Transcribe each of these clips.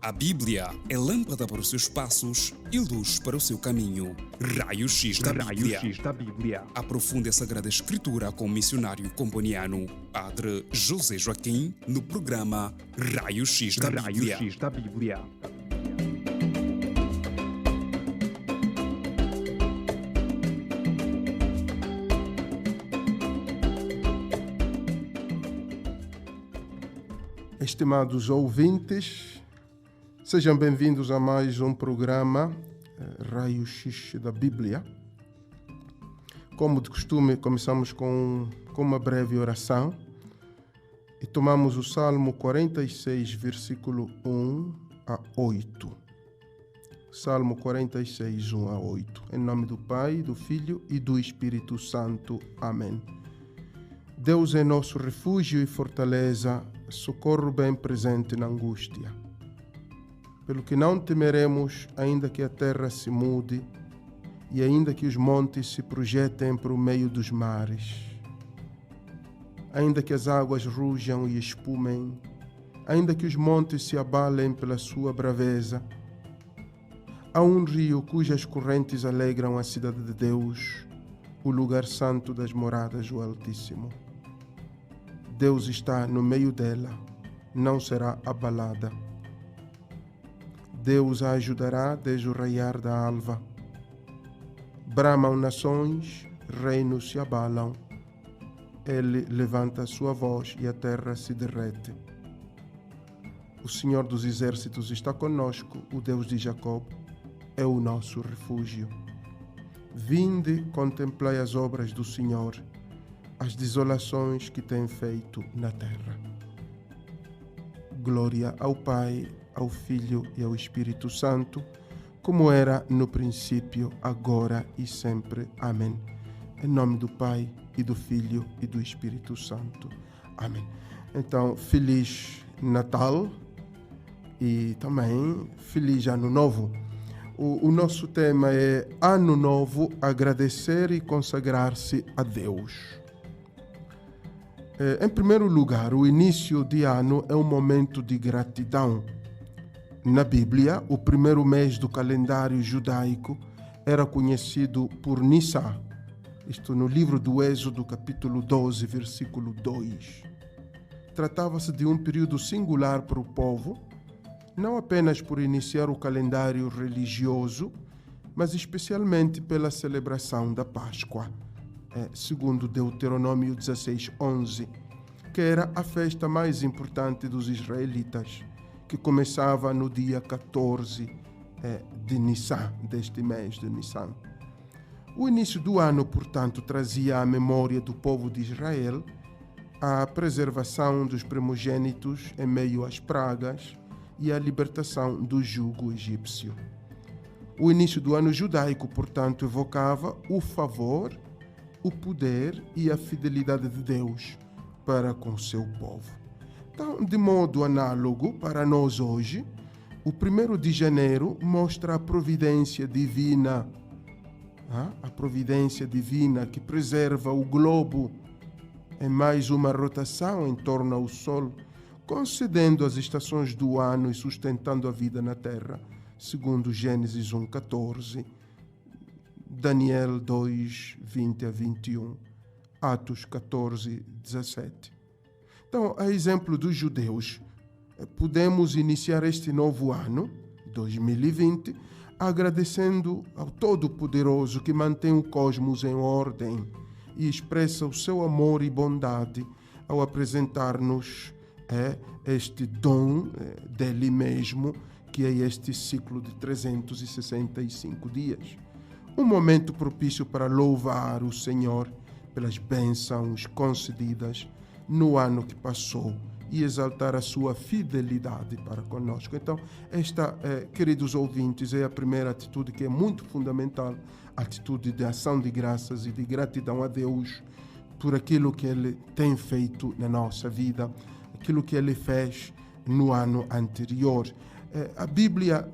A Bíblia é lâmpada para os seus passos e luz para o seu caminho. Raio-X da Bíblia. Aprofunde a Sagrada Escritura com o missionário comboniano, Padre José Joaquim, no programa Raio-X da Bíblia. Estimados ouvintes, sejam bem-vindos a mais um programa Raio-X da Bíblia. Como de costume, começamos com uma breve oração e tomamos o Salmo 46, versículo 1 a 8. Salmo 46, 1 a 8. Em nome do Pai, do Filho e do Espírito Santo. Amém. Deus é nosso refúgio e fortaleza, socorro bem presente na angústia. Pelo que não temeremos, ainda que a terra se mude e ainda que os montes se projetem para o meio dos mares, ainda que as águas rujam e espumem, ainda que os montes se abalem pela sua braveza. Há um rio cujas correntes alegram a cidade de Deus, o lugar santo das moradas do Altíssimo. Deus está no meio dela, não será abalada. Deus a ajudará desde o raiar da alva. Bramam nações, reinos se abalam. Ele levanta a sua voz e a terra se derrete. O Senhor dos exércitos está conosco, o Deus de Jacó é o nosso refúgio. Vinde, contemplai as obras do Senhor, as desolações que tem feito na terra. Glória ao Pai, ao Filho e ao Espírito Santo, como era no princípio, agora e sempre. Amém. Em nome do Pai, e do Filho e do Espírito Santo. Amém. Então, Feliz Natal e também Feliz Ano Novo. O nosso tema é Ano Novo, agradecer e consagrar-se a Deus. Em primeiro lugar, o início de ano é um momento de gratidão. Na Bíblia, o primeiro mês do calendário judaico era conhecido por Nissan. Isto no livro do Êxodo, capítulo 12, versículo 2. Tratava-se de um período singular para o povo, não apenas por iniciar o calendário religioso, mas especialmente pela celebração da Páscoa, segundo Deuteronômio 16:11, que era a festa mais importante dos israelitas, que começava no dia 14 de Nissan, deste mês de Nissan. O início do ano, portanto, trazia à memória do povo de Israel a preservação dos primogênitos em meio às pragas e a libertação do jugo egípcio. O início do ano judaico, portanto, evocava o favor, o poder e a fidelidade de Deus para com seu povo. Então, de modo análogo para nós hoje, o 1º de janeiro mostra a providência divina, a providência divina que preserva o globo em mais uma rotação em torno ao Sol, concedendo as estações do ano e sustentando a vida na Terra, segundo Gênesis 1:14, Daniel 2, 20 a 21, Atos 14, 17. Então, a exemplo dos judeus, podemos iniciar este novo ano, 2020, agradecendo ao Todo-Poderoso que mantém o cosmos em ordem e expressa o seu amor e bondade ao apresentar-nos este dom dele mesmo, que é este ciclo de 365 dias. Um momento propício para louvar o Senhor pelas bênçãos concedidas no ano que passou e exaltar a sua fidelidade para conosco. Então, esta, queridos ouvintes, é a primeira atitude que é muito fundamental, a atitude de ação de graças e de gratidão a Deus por aquilo que Ele tem feito na nossa vida, aquilo que Ele fez no ano anterior. A Bíblia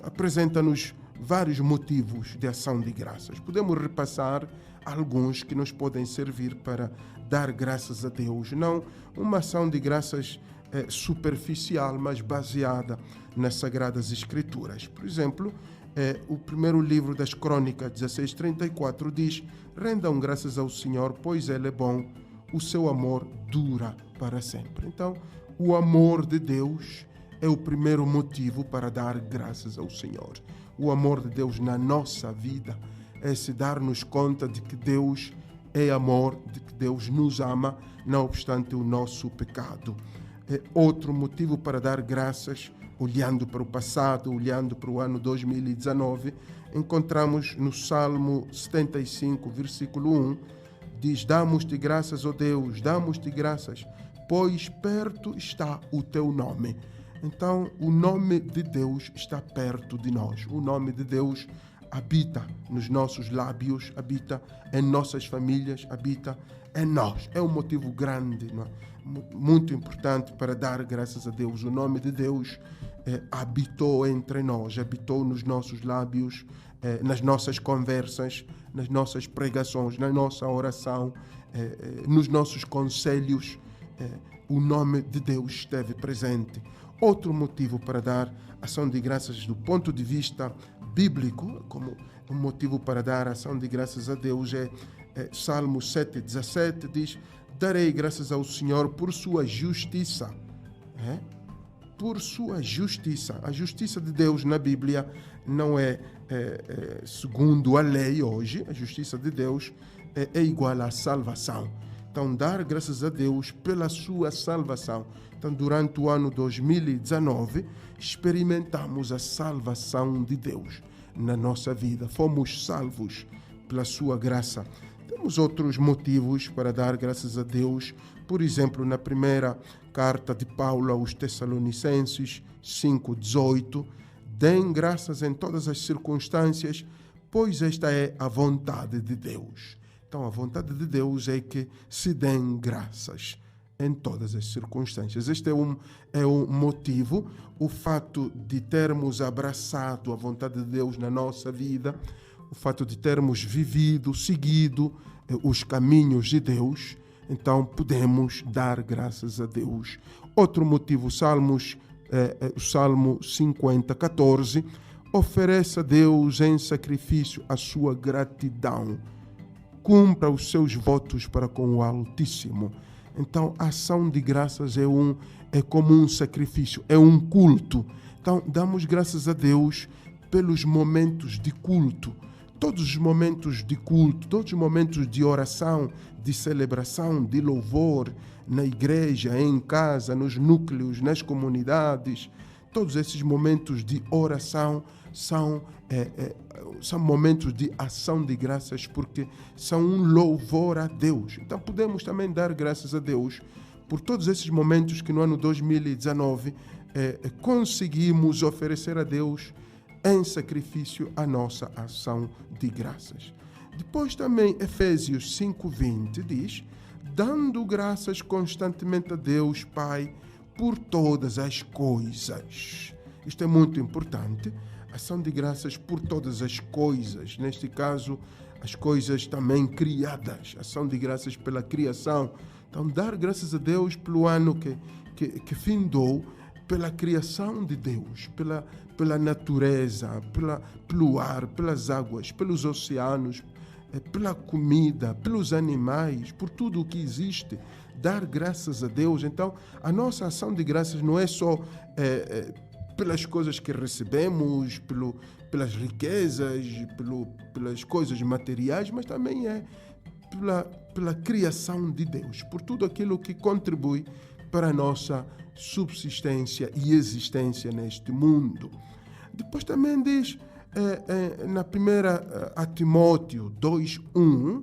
apresenta-nos vários motivos de ação de graças. Podemos repassar alguns que nos podem servir para dar graças a Deus. Não uma ação de graças superficial, mas baseada nas Sagradas Escrituras. Por exemplo, o primeiro livro das Crônicas, 16:34, diz: rendam graças ao Senhor, pois Ele é bom, o seu amor dura para sempre. Então, o amor de Deus é o primeiro motivo para dar graças ao Senhor. O amor de Deus na nossa vida é se darmos conta de que Deus é amor, de que Deus nos ama, não obstante o nosso pecado. Outro motivo para dar graças, olhando para o passado, olhando para o ano 2019, encontramos no Salmo 75, versículo 1, diz: damos-te graças, ó Deus, damos-te graças, pois perto está o teu nome. Então, o nome de Deus está perto de nós. O nome de Deus habita nos nossos lábios, habita em nossas famílias, habita em nós. É um motivo grande, não é? Muito importante para dar graças a Deus. O nome de Deus habitou entre nós, habitou nos nossos lábios, nas nossas conversas, nas nossas pregações, na nossa oração, nos nossos conselhos. O nome de Deus esteve presente. Outro motivo para dar ação de graças do ponto de vista bíblico, como um motivo para dar ação de graças a Deus, Salmo 7:17, diz: darei graças ao Senhor por sua justiça. Por sua justiça. A justiça de Deus na Bíblia não é segundo a lei hoje. A justiça de Deus é igual à salvação. Então, dar graças a Deus pela sua salvação. Então, durante o ano 2019, experimentamos a salvação de Deus na nossa vida. Fomos salvos pela sua graça. Temos outros motivos para dar graças a Deus. Por exemplo, na primeira carta de Paulo aos Tessalonicenses 5:18, deem graças em todas as circunstâncias, pois esta é a vontade de Deus. Então, a vontade de Deus é que se deem graças em todas as circunstâncias. Este é um motivo, o fato de termos abraçado a vontade de Deus na nossa vida, o fato de termos vivido, seguido os caminhos de Deus, então podemos dar graças a Deus. Outro motivo, o Salmo 50:14, ofereça a Deus em sacrifício a sua gratidão. Cumpra os seus votos para com o Altíssimo. Então, a ação de graças é como um sacrifício, é um culto. Então, damos graças a Deus pelos momentos de culto. Todos os momentos de culto, todos os momentos de oração, de celebração, de louvor, na igreja, em casa, nos núcleos, nas comunidades, todos esses momentos de oração são momentos de ação de graças, porque são um louvor a Deus. Então podemos também dar graças a Deus por todos esses momentos que no ano 2019 conseguimos oferecer a Deus em sacrifício a nossa ação de graças. Depois também Efésios 5:20 diz: dando graças constantemente a Deus Pai por todas as coisas. Isto é muito importante. Ação de graças por todas as coisas, neste caso, as coisas também criadas. Ação de graças pela criação. Então, dar graças a Deus pelo ano que findou, pela criação de Deus, pela natureza, pelo ar, pelas águas, pelos oceanos, pela comida, pelos animais, por tudo o que existe. Dar graças a Deus. Então, a nossa ação de graças não é só pelas coisas que recebemos, pelas riquezas, pelas coisas materiais, mas também é pela criação de Deus, por tudo aquilo que contribui para a nossa subsistência e existência neste mundo. Depois também diz, na primeira a Timóteo 2:1,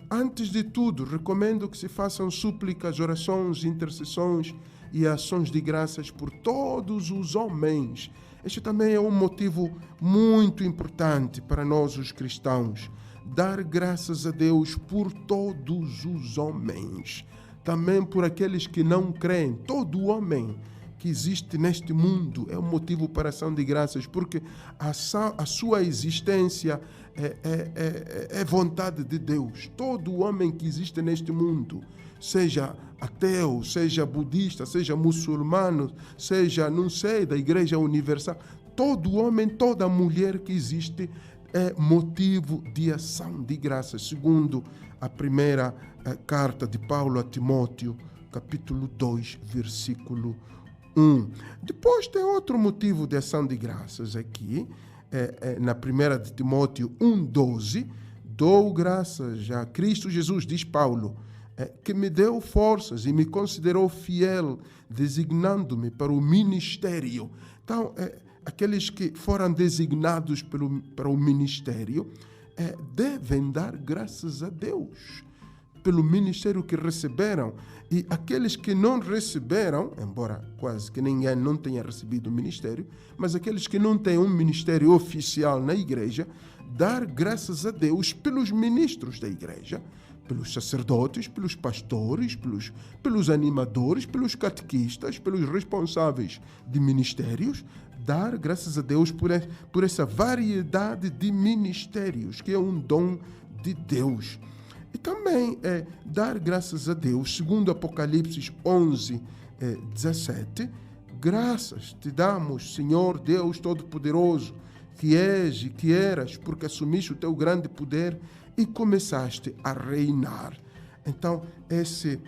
antes de tudo, recomendo que se façam súplicas, orações, intercessões e ações de graças por todos os homens. Este também é um motivo muito importante para nós, os cristãos. Dar graças a Deus por todos os homens. Também por aqueles que não creem. Todo homem que existe neste mundo é um motivo para ação de graças, porque a sua existência é vontade de Deus. Todo homem que existe neste mundo, seja ateu, seja budista, seja muçulmano, seja, não sei, da Igreja Universal. Todo homem, toda mulher que existe é motivo de ação de graças, segundo a primeira carta de Paulo a Timóteo, capítulo 2, versículo 1. Depois tem outro motivo de ação de graças aqui, na primeira de Timóteo 1,12, dou graças a Cristo Jesus, diz Paulo, que me deu forças e me considerou fiel, designando-me para o ministério. Então, aqueles que foram designados para o ministério devem dar graças a Deus pelo ministério que receberam. E aqueles que não receberam, embora quase que ninguém não tenha recebido o ministério, mas aqueles que não têm um ministério oficial na igreja, dar graças a Deus pelos ministros da igreja, pelos sacerdotes, pelos pastores, pelos animadores, pelos catequistas, pelos responsáveis de ministérios, dar graças a Deus por essa variedade de ministérios, que é um dom de Deus. E também dar graças a Deus, segundo Apocalipse 11, 17, graças te damos, Senhor Deus Todo-Poderoso, que és e que eras, porque assumiste o teu grande poder e começaste a reinar. Então, esse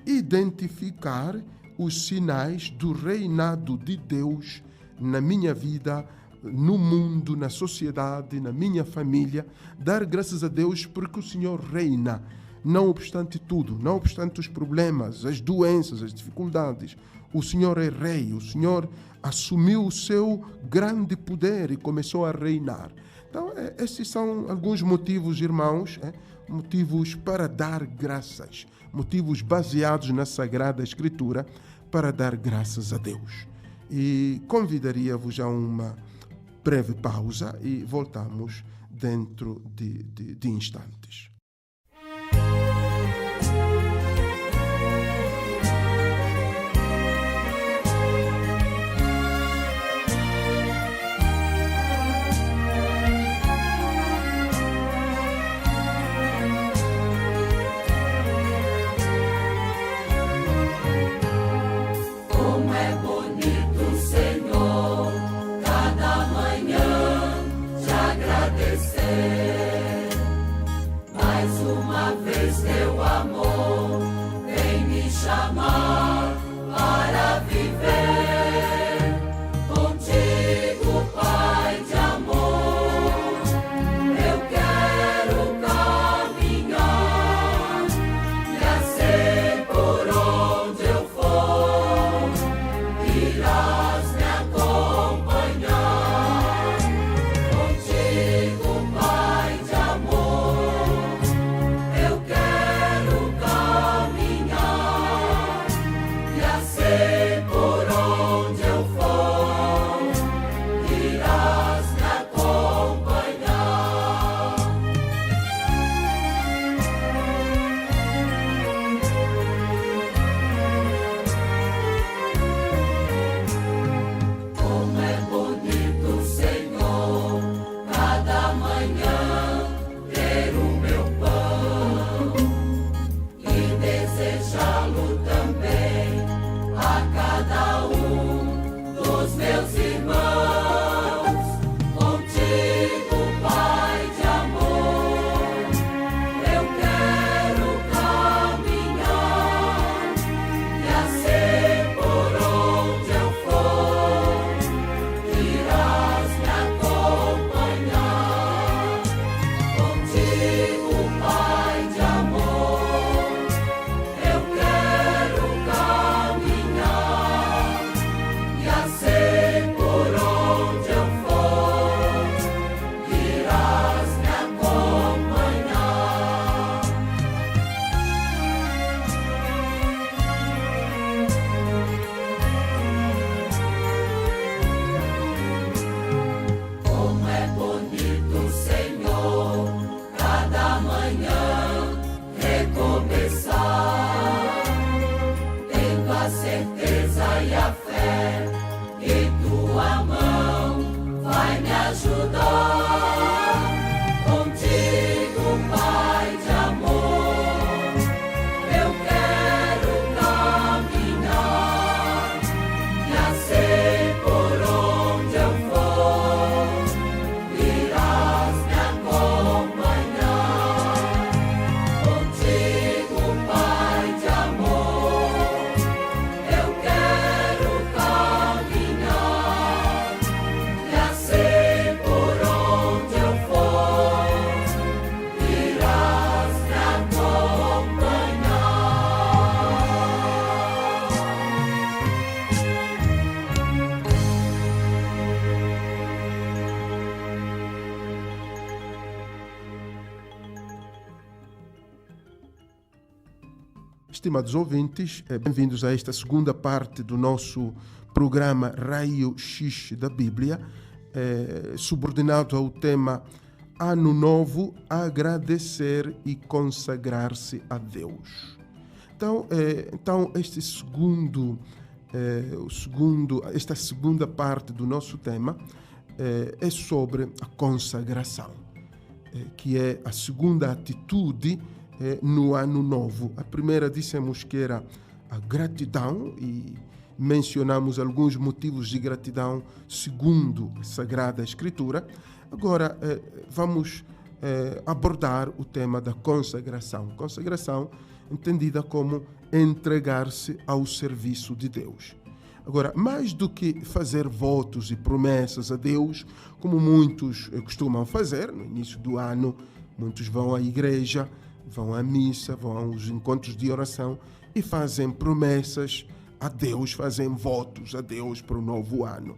identificar os sinais do reinado de Deus na minha vida, no mundo, na sociedade, na minha família, dar graças a Deus porque o Senhor reina, não obstante tudo, não obstante os problemas, as doenças, as dificuldades. O Senhor é rei, o Senhor assumiu o seu grande poder e começou a reinar. Então, esses são alguns motivos, irmãos, motivos para dar graças, motivos baseados na Sagrada Escritura para dar graças a Deus. E convidaria-vos a uma breve pausa e voltamos dentro de instantes. Estimados ouvintes, bem-vindos a esta segunda parte do nosso programa Raio X da Bíblia, subordinado ao tema Ano Novo, agradecer e consagrar-se a Deus. Então esta segunda parte do nosso tema é sobre a consagração, que é a segunda atitude no Ano Novo. A primeira dissemos que era a gratidão e mencionamos alguns motivos de gratidão segundo a Sagrada Escritura. Agora vamos abordar o tema da consagração. Consagração entendida como entregar-se ao serviço de Deus. Agora, mais do que fazer votos e promessas a Deus, como muitos costumam fazer no início do ano, muitos vão à igreja, vão à missa, vão aos encontros de oração e fazem promessas a Deus, fazem votos a Deus para o novo ano.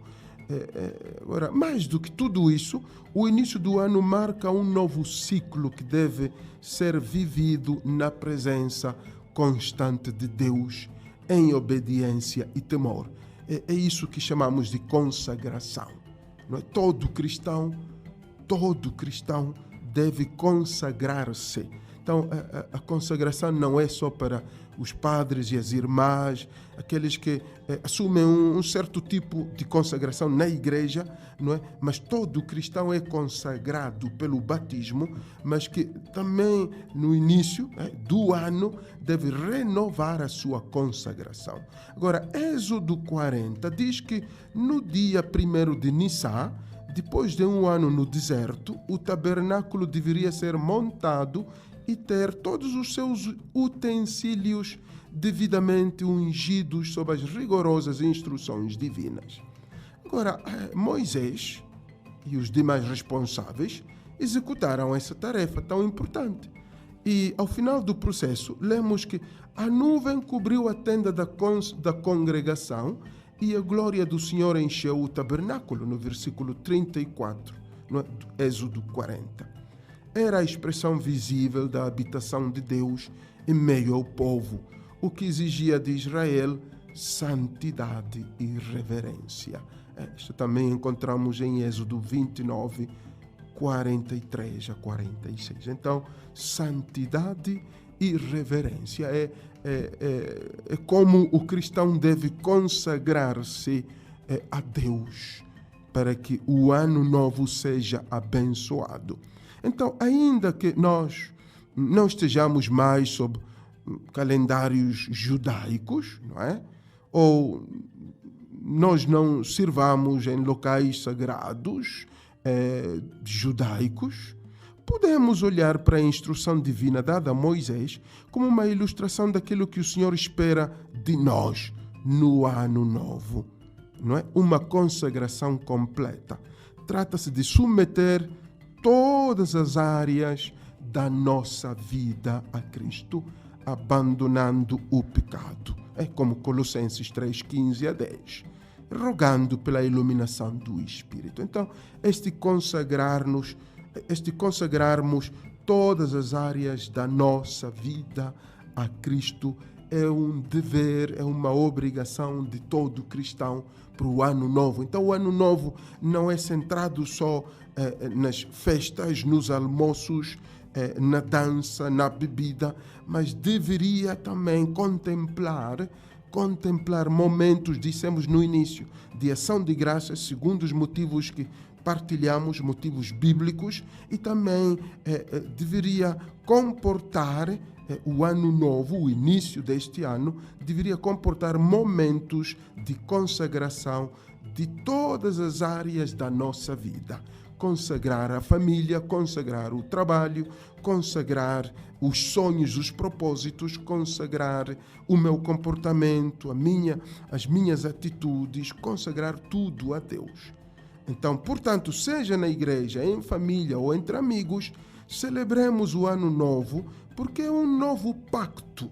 Agora, mais do que tudo isso, o início do ano marca um novo ciclo que deve ser vivido na presença constante de Deus, em obediência e temor. É isso que chamamos de consagração. Não é? Todo cristão deve consagrar-se. Então, a consagração não é só para os padres e as irmãs, aqueles que assumem um certo tipo de consagração na igreja, não é? Mas todo cristão é consagrado pelo batismo, mas que também no início do ano deve renovar a sua consagração. Agora, Êxodo 40 diz que no dia 1º de Nissan, depois de um ano no deserto, o tabernáculo deveria ser montado e ter todos os seus utensílios devidamente ungidos sob as rigorosas instruções divinas. Agora, Moisés e os demais responsáveis executaram essa tarefa tão importante. E, ao final do processo, lemos que a nuvem cobriu a tenda da congregação e a glória do Senhor encheu o tabernáculo, no versículo 34, no Êxodo 40. Era a expressão visível da habitação de Deus em meio ao povo, o que exigia de Israel santidade e reverência. Isto também encontramos em Êxodo 29, 43 a 46. Então, santidade e reverência é como o cristão deve consagrar-se a Deus para que o ano novo seja abençoado. Então, ainda que nós não estejamos mais sob calendários judaicos, não é? Ou nós não sirvamos em locais sagrados judaicos, podemos olhar para a instrução divina dada a Moisés como uma ilustração daquilo que o Senhor espera de nós no ano novo, não é? Uma consagração completa. Trata-se de submeter todas as áreas da nossa vida a Cristo, abandonando o pecado. É como Colossenses 3, 15 a 10. Rogando pela iluminação do Espírito. Então, este consagrarmos todas as áreas da nossa vida a Cristo é um dever, é uma obrigação de todo cristão para o ano novo. Então, o ano novo não é centrado só nas festas, nos almoços, na dança, na bebida, mas deveria também contemplar momentos, dissemos no início, de ação de graças, segundo os motivos que partilhamos, motivos bíblicos, e também deveria comportar o ano novo, o início deste ano, deveria comportar momentos de consagração de todas as áreas da nossa vida. Consagrar a família, consagrar o trabalho, consagrar os sonhos, os propósitos, consagrar o meu comportamento, as minhas atitudes, consagrar tudo a Deus. Então, portanto, seja na igreja, em família ou entre amigos, celebremos o ano novo, porque é um novo pacto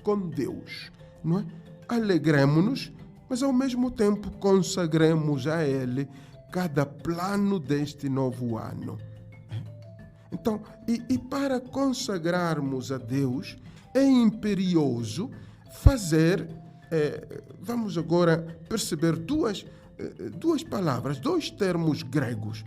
com Deus, não é? Alegremos-nos, mas ao mesmo tempo consagremos a Ele cada plano deste novo ano. Então, e para consagrarmos a Deus, é imperioso fazer, vamos agora perceber duas palavras, dois termos gregos.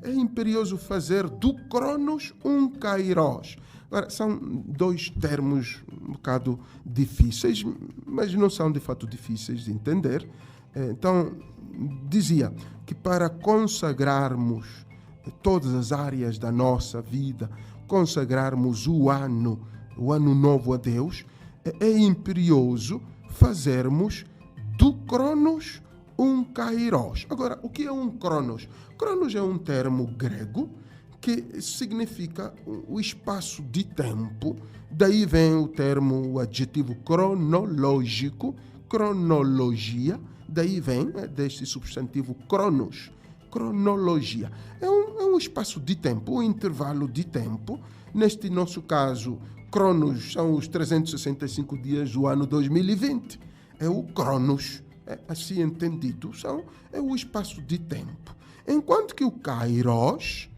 É imperioso fazer do Cronos um Kairos. Agora, são dois termos um bocado difíceis, mas não são de fato difíceis de entender. Então, dizia que para consagrarmos todas as áreas da nossa vida, consagrarmos o ano novo a Deus, é imperioso fazermos do Cronos um Kairos. Agora, o que é um Cronos? Cronos é um termo grego que significa o espaço de tempo. Daí vem o adjetivo cronológico, cronologia. Daí vem deste substantivo cronos, cronologia. É um espaço de tempo, um intervalo de tempo. Neste nosso caso, cronos são os 365 dias do ano 2020. É o cronos, assim entendido, é o espaço de tempo. Enquanto que o kairos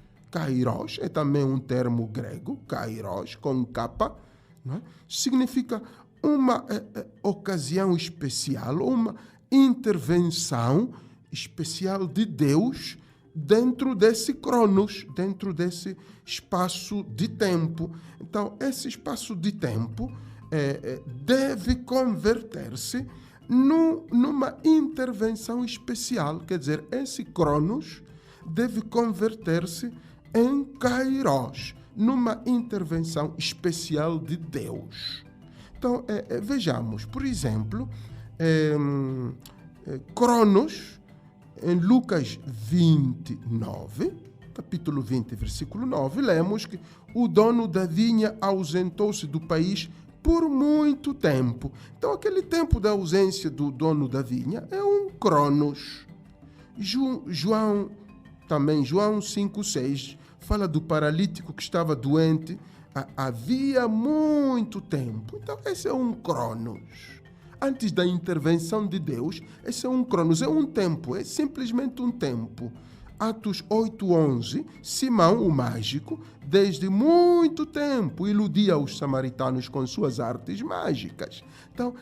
é também um termo grego, kairos, com capa, não é? Significa uma ocasião especial, uma intervenção especial de Deus dentro desse cronos, dentro desse espaço de tempo. Então, esse espaço de tempo deve converter-se numa intervenção especial. Quer dizer, esse cronos deve converter-se em kairos, numa intervenção especial de Deus. Então, vejamos, por exemplo, Cronos, em Lucas 29, capítulo 20, versículo 9, lemos que o dono da vinha ausentou-se do país por muito tempo. Então, aquele tempo da ausência do dono da vinha é um Cronos. João 5,6 fala do paralítico que estava doente havia muito tempo. Então, esse é um Cronos. Antes da intervenção de Deus, esse é um Cronos, é um tempo, é simplesmente um tempo. Atos 8:11, Simão, o mágico, desde muito tempo iludia os samaritanos com suas artes mágicas. Então,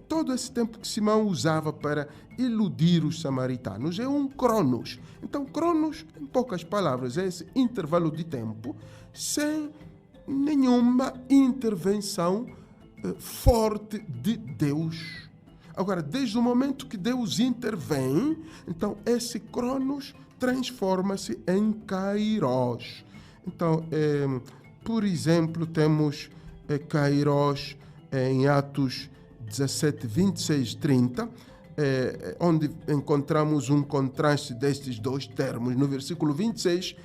todo esse tempo que Simão usava para iludir os samaritanos é um Cronos. Então, Cronos, em poucas palavras, é esse intervalo de tempo sem nenhuma intervenção forte de Deus. Agora, desde o momento que Deus intervém, então esse Cronos transforma-se em Kairos. Então, por exemplo, temos Kairos em Atos 17, 26, 30, onde encontramos um contraste destes dois termos. No versículo 26,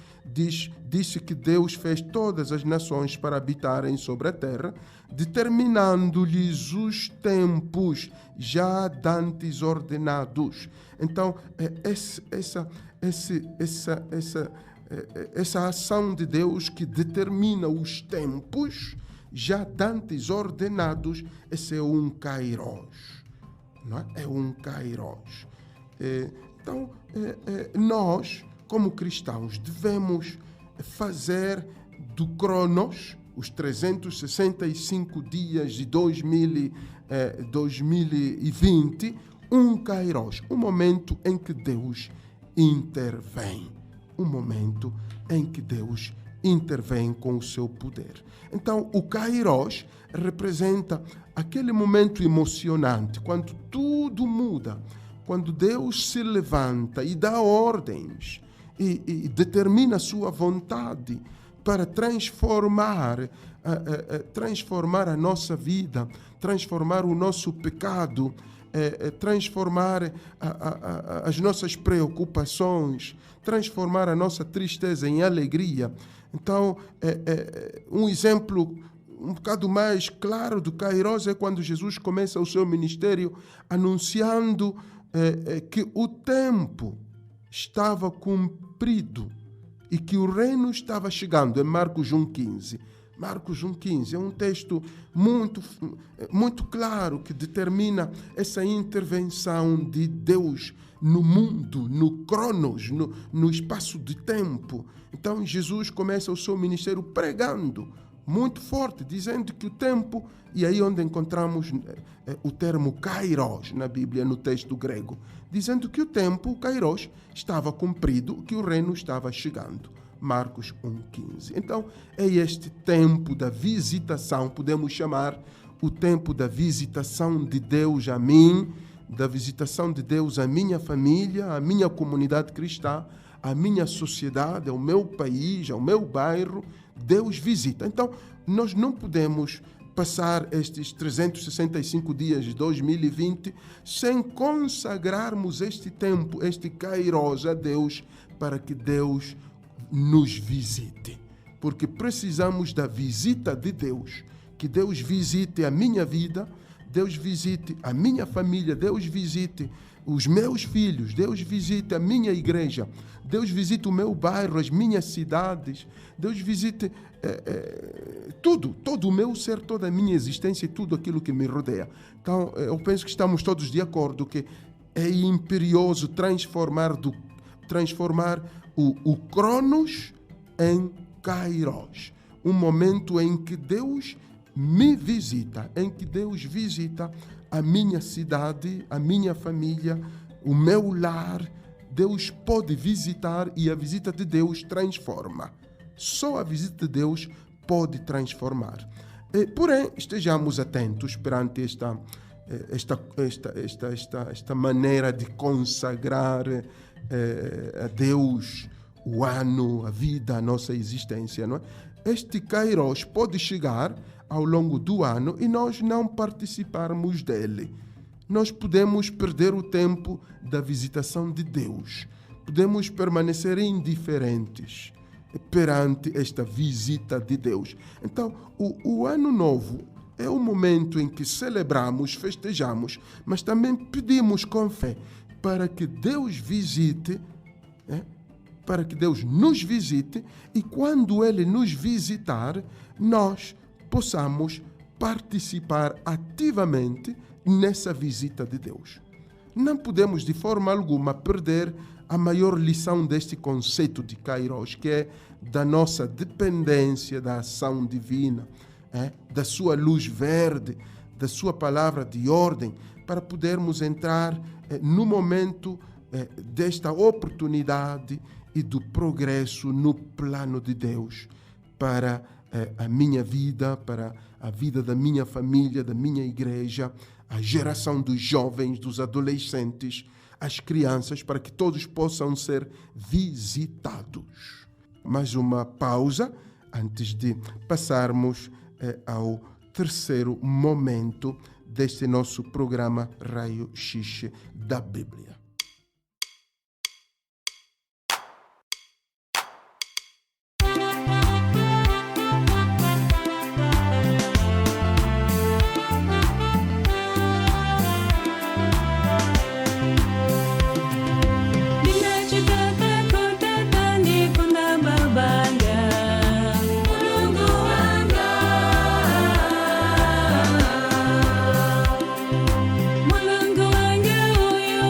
disse que Deus fez todas as nações para habitarem sobre a terra, determinando-lhes os tempos já dantes ordenados. Então, essa ação de Deus que determina os tempos já dantes ordenados, esse é um Kairos. Não é? É um Kairos. Então, nós, como cristãos, devemos fazer do Cronos, os 365 dias de 2020, um Kairos, um momento em que Deus intervém. Um momento em que Deus intervém com o seu poder. Então, o Kairos representa aquele momento emocionante, quando tudo muda, quando Deus se levanta e dá ordens e determina a sua vontade para transformar a nossa vida, transformar o nosso pecado, transformar as nossas preocupações, transformar a nossa tristeza em alegria. Então, um exemplo um bocado mais claro do Kairos é quando Jesus começa o seu ministério anunciando que o tempo estava cumprido e que o reino estava chegando, em Marcos 1,15. Marcos 1,15 é um texto muito claro que determina essa intervenção de Deus no mundo, no Cronos, no espaço de tempo. Então, Jesus começa o seu ministério pregando muito forte, dizendo que o tempo, e aí onde encontramos o termo kairos na Bíblia, no texto grego, dizendo que o tempo, o kairos, estava cumprido, que o reino estava chegando. Marcos 1,15. Então, é este tempo da visitação, podemos chamar o tempo da visitação de Deus a mim, da visitação de Deus à minha família, à minha comunidade cristã, à minha sociedade, ao meu país, ao meu bairro. Deus visita. Então, nós não podemos passar estes 365 dias de 2020 sem consagrarmos este tempo, este kairos a Deus, para que Deus nos visite. Porque precisamos da visita de Deus. Que Deus visite a minha vida, Deus visite a minha família, Deus visite os meus filhos, Deus visite a minha igreja, Deus visite o meu bairro, as minhas cidades, Deus visite todo o meu ser, toda a minha existência e tudo aquilo que me rodeia. Então, eu penso que estamos todos de acordo que é imperioso transformar o Cronos em Kairos, um momento em que Deus me visita, em que Deus visita a minha cidade, a minha família, o meu lar. Deus pode visitar e a visita de Deus transforma. Só a visita de Deus pode transformar. Porém, estejamos atentos perante esta maneira de consagrar a Deus o ano, a vida, a nossa existência. Não é? Este Kairos pode chegar ao longo do ano e nós não participarmos dele. Nós podemos perder o tempo da visitação de Deus. Podemos permanecer indiferentes perante esta visita de Deus. Então, o Ano Novo é o momento em que celebramos, festejamos, mas também pedimos com fé para que Deus visite, para que Deus nos visite, e quando Ele nos visitar, nós possamos participar ativamente nessa visita de Deus. Não podemos de forma alguma perder a maior lição deste conceito de Kairos, que é da nossa dependência da ação divina, da sua luz verde, da sua palavra de ordem, para podermos entrar no momento desta oportunidade e do progresso no plano de Deus para a minha vida, para a vida da minha família, da minha igreja, a geração dos jovens, dos adolescentes, as crianças, para que todos possam ser visitados. Mais uma pausa antes de passarmos ao terceiro momento deste nosso programa Raio X da Bíblia. Mulungu wangu huyu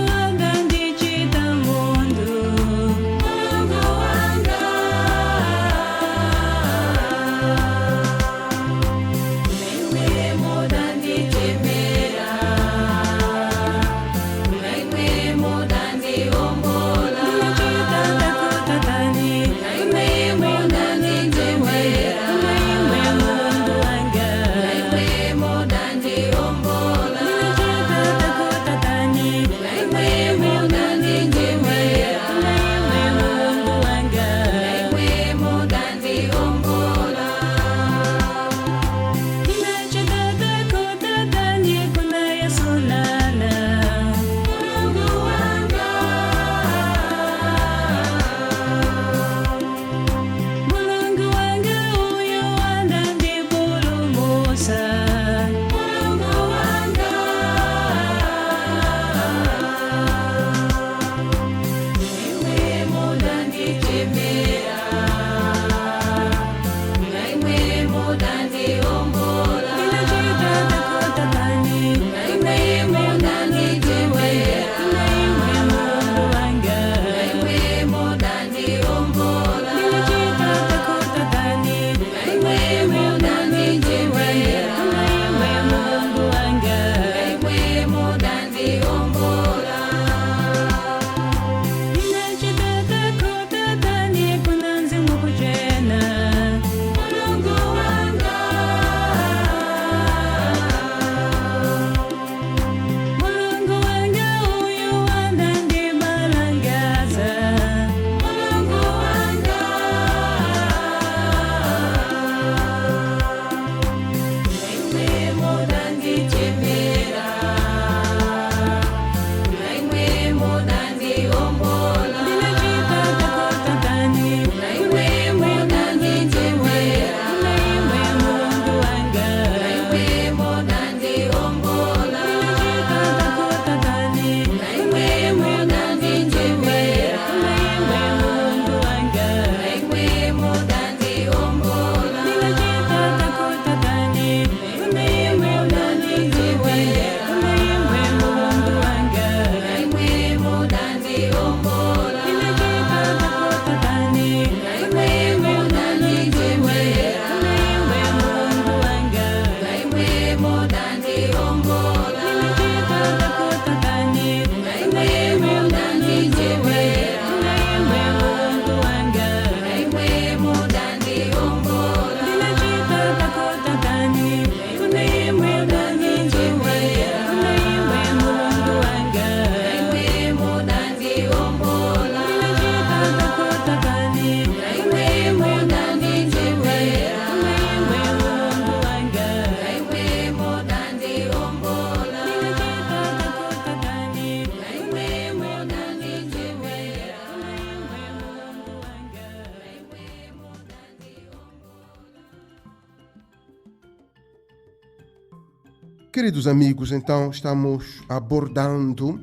Queridos amigos, então estamos abordando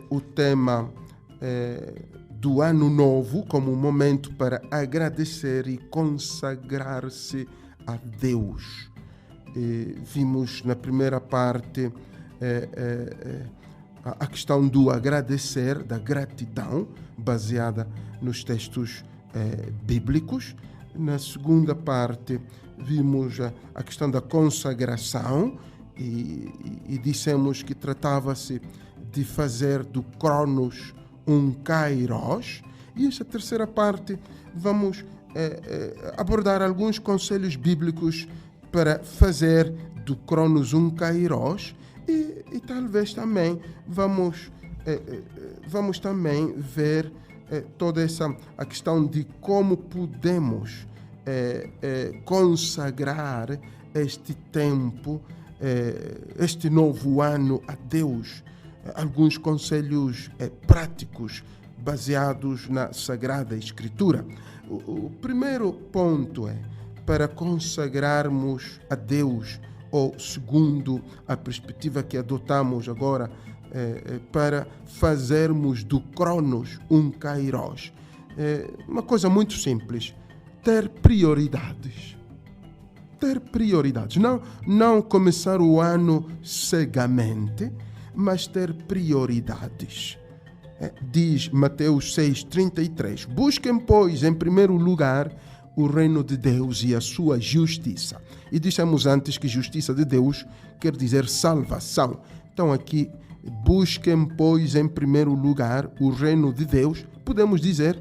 o tema do Ano Novo como um momento para agradecer e consagrar-se a Deus. Vimos na primeira parte a questão do agradecer, da gratidão, baseada nos textos bíblicos. Na segunda parte, vimos a questão da consagração e dissemos que tratava-se de fazer do Cronos um Kairos. E esta terceira parte, vamos abordar alguns conselhos bíblicos para fazer do Cronos um Kairos e talvez também vamos também ver toda a questão de como podemos consagrar este tempo, este novo ano a Deus. Alguns conselhos práticos baseados na Sagrada Escritura. O primeiro ponto para consagrarmos a Deus, ou segundo a perspectiva que adotamos agora, para fazermos do Cronos um Kairos. Uma coisa muito simples: ter prioridades. Ter prioridades. Não começar o ano cegamente, mas ter prioridades. Diz Mateus 6,33: busquem, pois, em primeiro lugar o reino de Deus e a sua justiça. E dissemos antes que justiça de Deus quer dizer salvação. Então aqui, busquem, pois, em primeiro lugar o reino de Deus, podemos dizer,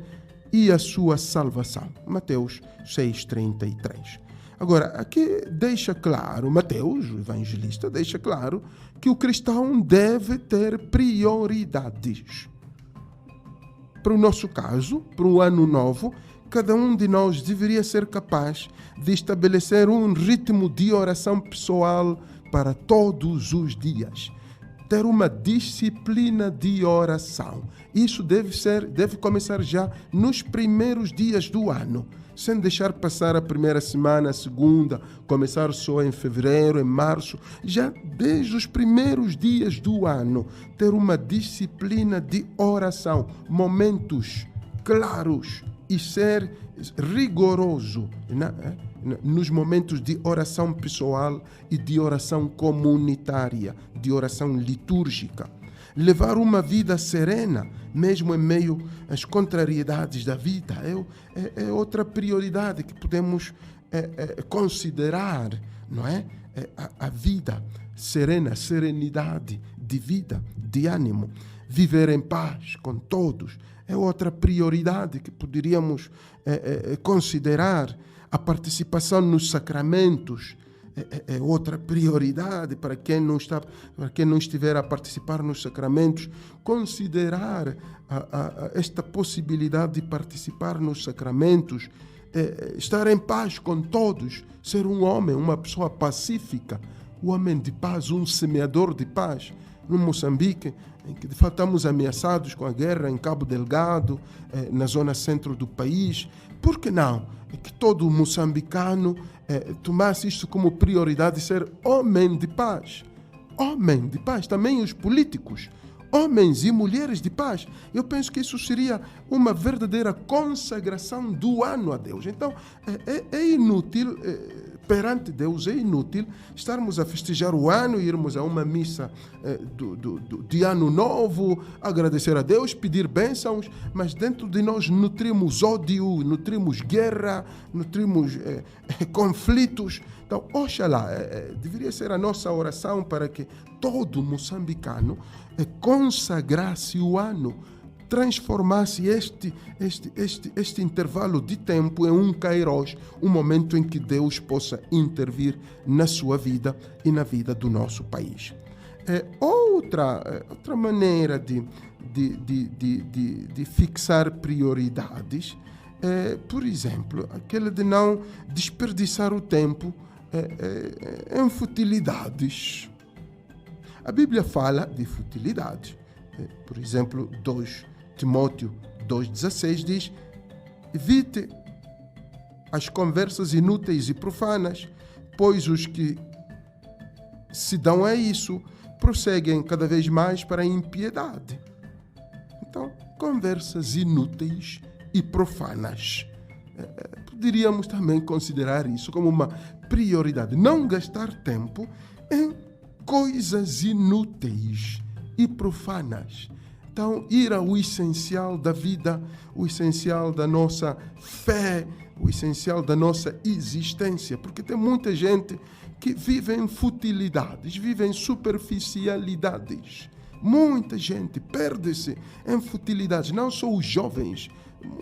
e a sua salvação. Mateus 6,33. Agora, aqui deixa claro, Mateus, o evangelista, deixa claro que o cristão deve ter prioridades. Para o nosso caso, para o ano novo, cada um de nós deveria ser capaz de estabelecer um ritmo de oração pessoal para todos os dias. Ter uma disciplina de oração. Isso deve começar já nos primeiros dias do ano, sem deixar passar a primeira semana, a segunda, começar só em fevereiro, em março. Já desde os primeiros dias do ano, ter uma disciplina de oração, momentos claros, e ser rigoroso nos momentos de oração pessoal e de oração comunitária, de oração litúrgica. Levar uma vida serena, mesmo em meio às contrariedades da vida, é outra prioridade que podemos considerar, não é? A vida serena, serenidade de vida, de ânimo. Viver em paz com todos é outra prioridade que poderíamos considerar. A participação nos sacramentos é outra prioridade para quem não estiver a participar nos sacramentos. Considerar esta possibilidade de participar nos sacramentos, estar em paz com todos, ser um homem, uma pessoa pacífica, um homem de paz, um semeador de paz. No Moçambique, em que de fato estamos ameaçados com a guerra em Cabo Delgado, na zona centro do país, por que não que todo moçambicano tomasse isso como prioridade, ser homem de paz? Homem de paz, também os políticos, homens e mulheres de paz. Eu penso que isso seria uma verdadeira consagração do ano a Deus. Então, é inútil, perante Deus, é inútil estarmos a festejar o ano, irmos a uma missa de ano novo, agradecer a Deus, pedir bênçãos, mas dentro de nós nutrimos ódio, nutrimos guerra, nutrimos conflitos. Então, oxalá, deveria ser a nossa oração para que todo moçambicano consagrasse o ano, transformasse este intervalo de tempo em um kairos, um momento em que Deus possa intervir na sua vida e na vida do nosso país. Outra maneira de fixar prioridades por exemplo, aquele de não desperdiçar o tempo em futilidades. A Bíblia fala de futilidades. Por exemplo, 2 Timóteo 2,16 diz: evite as conversas inúteis e profanas, pois os que se dão a isso, prosseguem cada vez mais para a impiedade. Então, conversas inúteis e profanas. Poderíamos também considerar isso como uma prioridade. Não gastar tempo em coisas inúteis e profanas. Então, ir ao essencial da vida, o essencial da nossa fé, o essencial da nossa existência. Porque tem muita gente que vive em futilidades, vive em superficialidades. Muita gente perde-se em futilidades, não só os jovens.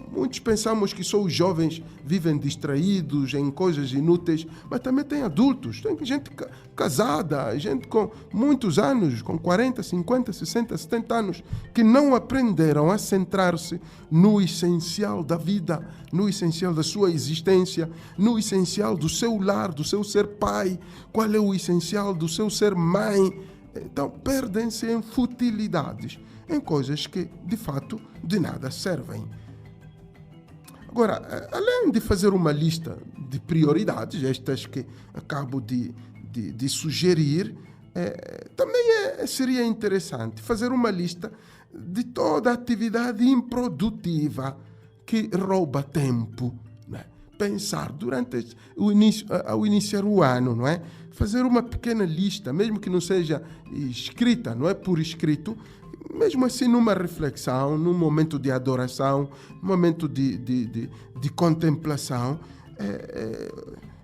Muitos pensamos que só os jovens vivem distraídos em coisas inúteis, mas também tem adultos, tem gente casada, gente com muitos anos, com 40, 50, 60, 70 anos, que não aprenderam a centrar-se no essencial da vida, no essencial da sua existência, no essencial do seu lar, do seu ser pai, qual é o essencial do seu ser mãe. Então, perdem-se em futilidades, em coisas que, de fato, de nada servem. Agora, além de fazer uma lista de prioridades, estas que acabo de sugerir, também seria interessante fazer uma lista de toda a atividade improdutiva que rouba tempo, né? Pensar durante ao iniciar o ano, não é? Fazer uma pequena lista, mesmo que não seja escrita, não é por escrito, mesmo assim numa reflexão, num momento de adoração, num momento de contemplação,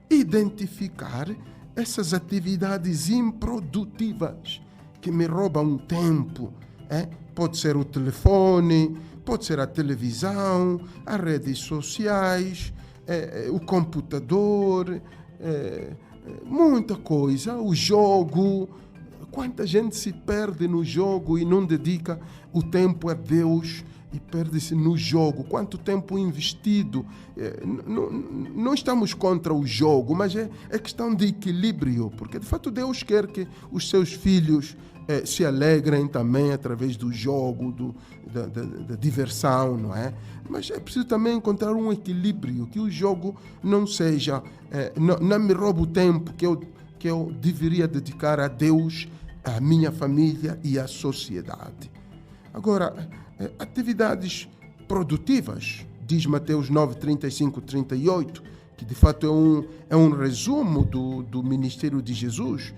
identificar essas atividades improdutivas que me roubam tempo. Pode ser o telefone, pode ser a televisão, as redes sociais, o computador, muita coisa, o jogo. Quanta gente se perde no jogo e não dedica o tempo a Deus e perde-se no jogo? Quanto tempo investido? Não estamos contra o jogo, mas é questão de equilíbrio, porque de fato Deus quer que os seus filhos se alegrem também através do jogo, da diversão, não é? Mas é preciso também encontrar um equilíbrio, que o jogo não seja, não me rouba o tempo que eu deveria dedicar a Deus, a minha família e à sociedade. Agora, atividades produtivas, diz Mateus 9, 35, 38, que de fato é um resumo do ministério de Jesus,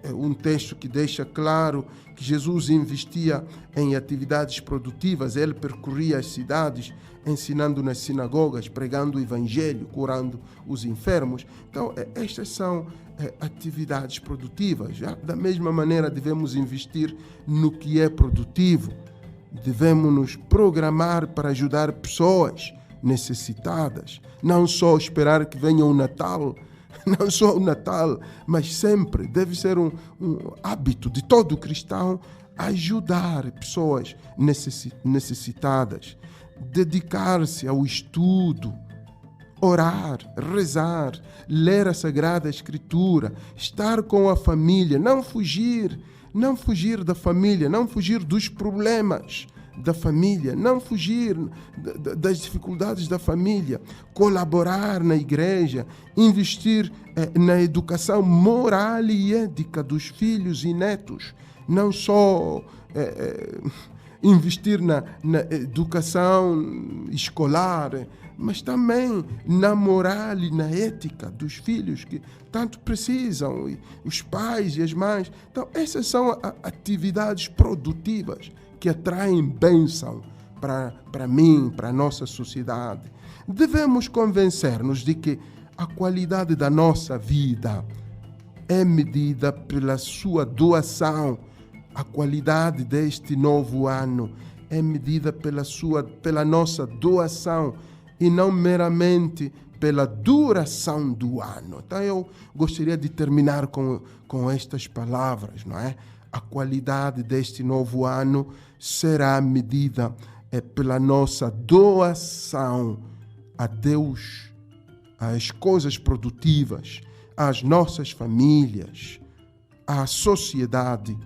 é um texto que deixa claro que Jesus investia em atividades produtivas, ele percorria as cidades, ensinando nas sinagogas, pregando o evangelho, curando os enfermos. Então, estas são atividades produtivas. Já? Da mesma maneira, devemos investir no que é produtivo. Devemos nos programar para ajudar pessoas necessitadas. Não só esperar que venha o Natal, não só o Natal, mas sempre deve ser um hábito de todo cristão ajudar pessoas necessitadas, dedicar-se ao estudo, orar, rezar, ler a Sagrada Escritura, estar com a família, não fugir da família, não fugir dos problemas da família, não fugir das dificuldades da família, colaborar na igreja, investir na educação moral e ética dos filhos e netos, não só investir na educação escolar, mas também na moral e na ética dos filhos que tanto precisam, e os pais e as mães. Então, essas são atividades produtivas que atraem bênção para mim, para a nossa sociedade. Devemos convencer-nos de que a qualidade da nossa vida é medida pela sua doação. A qualidade deste novo ano é medida pela nossa doação e não meramente pela duração do ano. Então eu gostaria de terminar com estas palavras, não é? A qualidade deste novo ano será medida pela nossa doação a Deus, às coisas produtivas, às nossas famílias, à sociedade.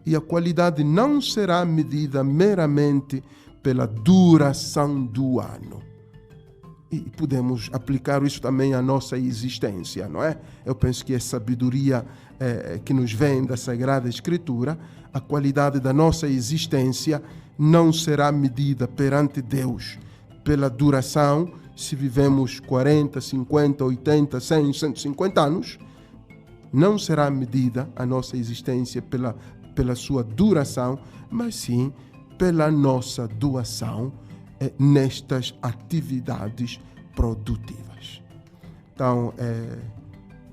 E a qualidade não será medida meramente pela duração do ano. E podemos aplicar isso também à nossa existência, não é? Eu penso que a sabedoria que nos vem da Sagrada Escritura, a qualidade da nossa existência não será medida perante Deus pela duração, se vivemos 40, 50, 80, 100, 150 anos, não será medida a nossa existência pela sua duração, mas sim pela nossa doação nestas atividades produtivas. Então,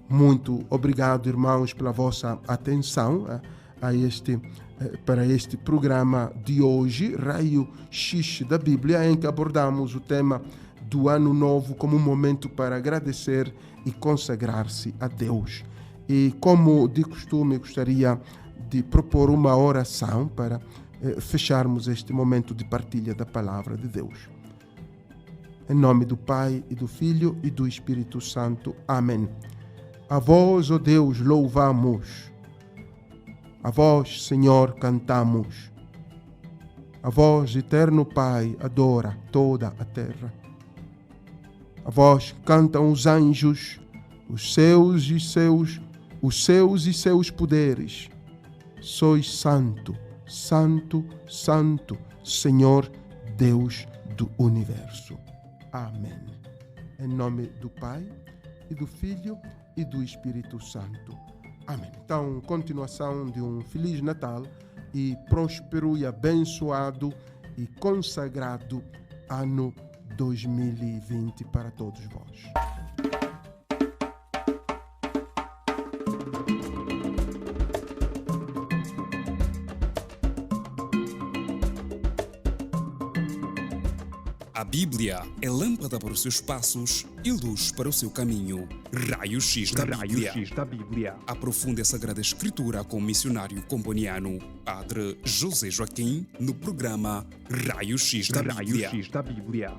muito obrigado, irmãos, pela vossa atenção para este programa de hoje, Raio X da Bíblia, em que abordamos o tema do Ano Novo como um momento para agradecer e consagrar-se a Deus. E, como de costume, gostaria de propor uma oração para fecharmos este momento de partilha da Palavra de Deus. Em nome do Pai, e do Filho, e do Espírito Santo. Amém. A vós, ó Deus, louvamos. A vós, Senhor, cantamos. A vós, eterno Pai, adora toda a terra. A vós cantam os anjos, os seus e seus poderes. Sois santo, santo, santo, Senhor Deus do universo. Amém. Em nome do Pai, e do Filho, e do Espírito Santo. Amém. Então, continuação de um Feliz Natal e próspero e abençoado e consagrado ano 2020 para todos vós. A Bíblia é lâmpada para os seus passos e luz para o seu caminho. Raio X da Bíblia. Aprofunde a Sagrada Escritura com o missionário comboniano, Padre José Joaquim, no programa Raio X da Bíblia.